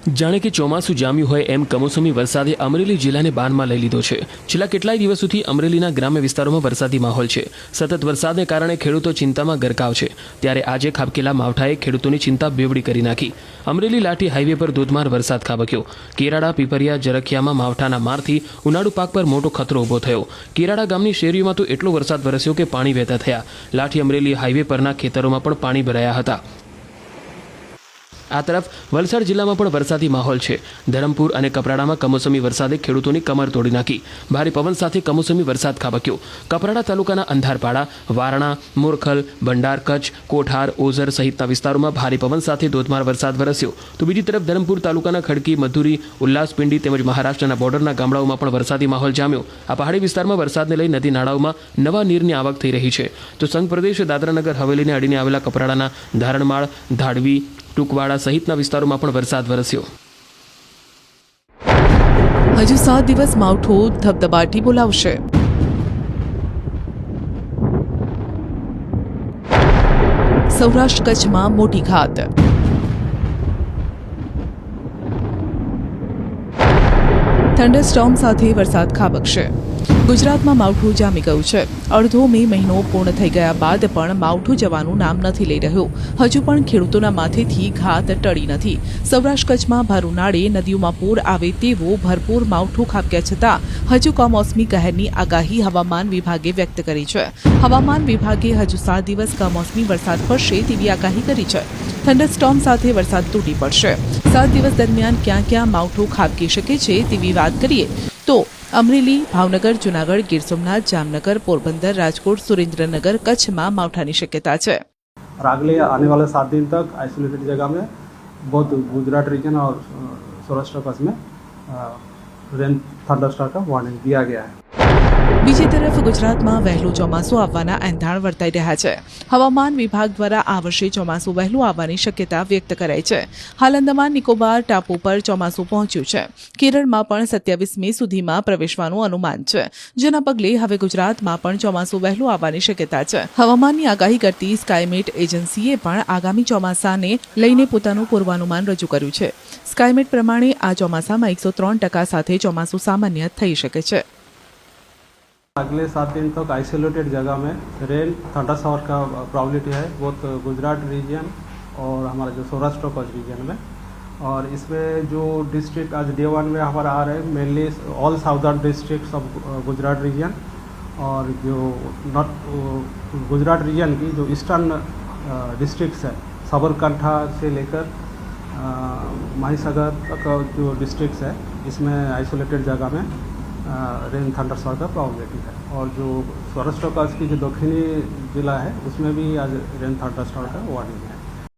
જાણે કે ચોમાસું જામ્યું હોય એમ કમોસમી વરસાદે અમરેલી જિલ્લાને બાનમાં લઈ લીધો છે। છેલ્લા કેટલાય દિવસોથી અમરેલીના ગ્રામ્ય વિસ્તારોમાં વરસાદી માહોલ છે। સતત વરસાદને કારણે ખેડૂતો ચિંતામાં ગરકાવ છે। ત્યારે આજે ખાબકેલા માવઠાએ ખેડૂતોની ચિંતા બેવડી કરી નાખી। અમરેલી લાઠી હાઈવે પર ધોધમાર વરસાદ ખાબક્યો। કેરાડા પીપરિયા જરખિયામાં માવઠાના મારથી ઉનાળુ પાક પર મોટો ખતરો ઊભો થયો। કેરાડા ગામની શેરીઓમાં તો એટલો વરસાદ વરસ્યો કે પાણી વહેતા થયા। લાઠી અમરેલી હાઈવે પરના ખેતરોમાં પણ પાણી ભરાયા હતા। આ તરફ વલસાડ જિલ્લામાં પણ વરસાદી માહોલ છે। ધરમપુર અને કપરાડામાં કમોસમી વરસાદે ખેડૂતોની કમર તોડી નાખી। ભારે પવન સાથે કમોસમી વરસાદ ખાબક્યો। કપરાડા તાલુકાના અંધારપાડા, વારણા, મોરખલ, ભંડાર, કચ્છ, કોઠાર, ઓઝર સહિતના વિસ્તારોમાં ભારે પવન સાથે ધોધમાર વરસાદ વરસ્યો। તો બીજી તરફ ધરમપુર તાલુકાના ખડકી, મધુરી, ઉલ્લાસપિંડી તેમજ મહારાષ્ટ્રના બોર્ડરના ગામડાઓમાં પણ વરસાદી માહોલ જામ્યો। આ પહાડી વિસ્તારમાં વરસાદને લઈ નદી નાળાઓમાં નવા નીરની આવક થઈ રહી છે। તો સંઘ પ્રદેશ દાદરાનગર હવેલીને અડીને આવેલા કપરાડાના ધારણમાળ, ધાડવી, ટુકવાડા સહિતના વિસ્તારોમાં પણ વરસાદ વરસ્યો। હજુ 7 દિવસ માવઠું ધબધબાટી બોલાવશે। સૌરાષ્ટ્ર કચ્છમાં મોટી ઘાત। થંડરસ્ટોર્મ સાથે વરસાદ ખાબકશે। ગુજરાતમાં માવઠું જામી ગયું છે। અડધો મે મહિનો પૂર્ણ થઈ ગયા બાદ પણ માવઠું જવાનું નામ નથી લઈ રહ્યું। હજુ પણ ખેડૂતોના માથેથી ઘાત ટળી નથી। સૌરાષ્ટ્ર કચ્છમાં ભર ઉનાળે નદીઓમાં પૂર આવે તેવો ભરપૂર માવઠું ખાબક્યા છતાં હજુ કમોસમી કહેરની આગાહી હવામાન વિભાગે વ્યક્ત કરી છે। હવામાન વિભાગે હજુ 7 દિવસ કમોસમી વરસાદ પડશે તેવી આગાહી કરી છે। થંડરસ્ટોર્મ સાથે વરસાદ તૂટી પડશે। 7 દિવસ દરમિયાન ક્યાં ક્યાં માવઠું ખાબકી શકે છે તેવી વાત કરીએ તો અમરેલી, ભાવનગર, જૂનાગढ़, गिर सोमनाथ, जामनगर, पोरबंदर, राजकोट, सुरेंद्रनगर, कच्छ में मावठानी शक्यता है। और अगले आने वाले 7 दिन तक आइसोलेटेड जगह में बहुत गुजरात रीजन और सौराष्ट्र कच्छ में रेन थंडरस्टॉर्म का वार्निंग दिया गया है। બીજી તરફ ગુજરાતમાં વહેલું ચોમાસું આવવાના એંધાણ વર્તાઈ રહ્યા છે। હવામાન વિભાગ દ્વારા આ વર્ષે ચોમાસું વહેલું આવવાની શક્યતા વ્યક્ત કરાઈ છે। હાલ અંદમાન નિકોબાર ટાપુ પર ચોમાસું પહોંચ્યું છે। કેરળમાં પણ 27 મે સુધીમાં પ્રવેશવાનું અનુમાન છે, જેના પગલે હવે ગુજરાતમાં પણ ચોમાસું વહેલું આવવાની શક્યતા છે। હવામાનની આગાહી કરતી સ્કાયમેટ એજન્સીએ પણ આગામી ચોમાસાને લઈને પોતાનું પૂર્વાનુમાન રજૂ કર્યું છે। સ્કાયમેટ પ્રમાણે આ ચોમાસામાં 103% સાથે ચોમાસું સામાન્ય થઈ શકે છે। अगले 7 दिन तक आइसोलेटेड जगह में रेन थंडरस्टॉर्म का प्रॉबिलिटी है बहुत गुजरात रीजन और हमारा जो सौराष्ट्र कच्छ रीजन में। और इसमें जो डिस्ट्रिक्ट आज डे 1 में हमारा आ रहे हैं mainly all southern districts of Gujarat region और जो नॉर्थ गुजरात रीजन की जो ईस्टर्न डिस्ट्रिक्ट्स है साबरकांठा से लेकर महिसागर तक जो डिस्ट्रिक्ट्स है इसमें आइसोलेटेड जगह में रेन थंडरस्टॉर्म का प्रॉबिलिटी है। और जो सौराष्ट्र कच्छ की जो दक्षिणी जिला है उसमें भी आज रेन थंडरस्टॉर्म का वार्निंग है।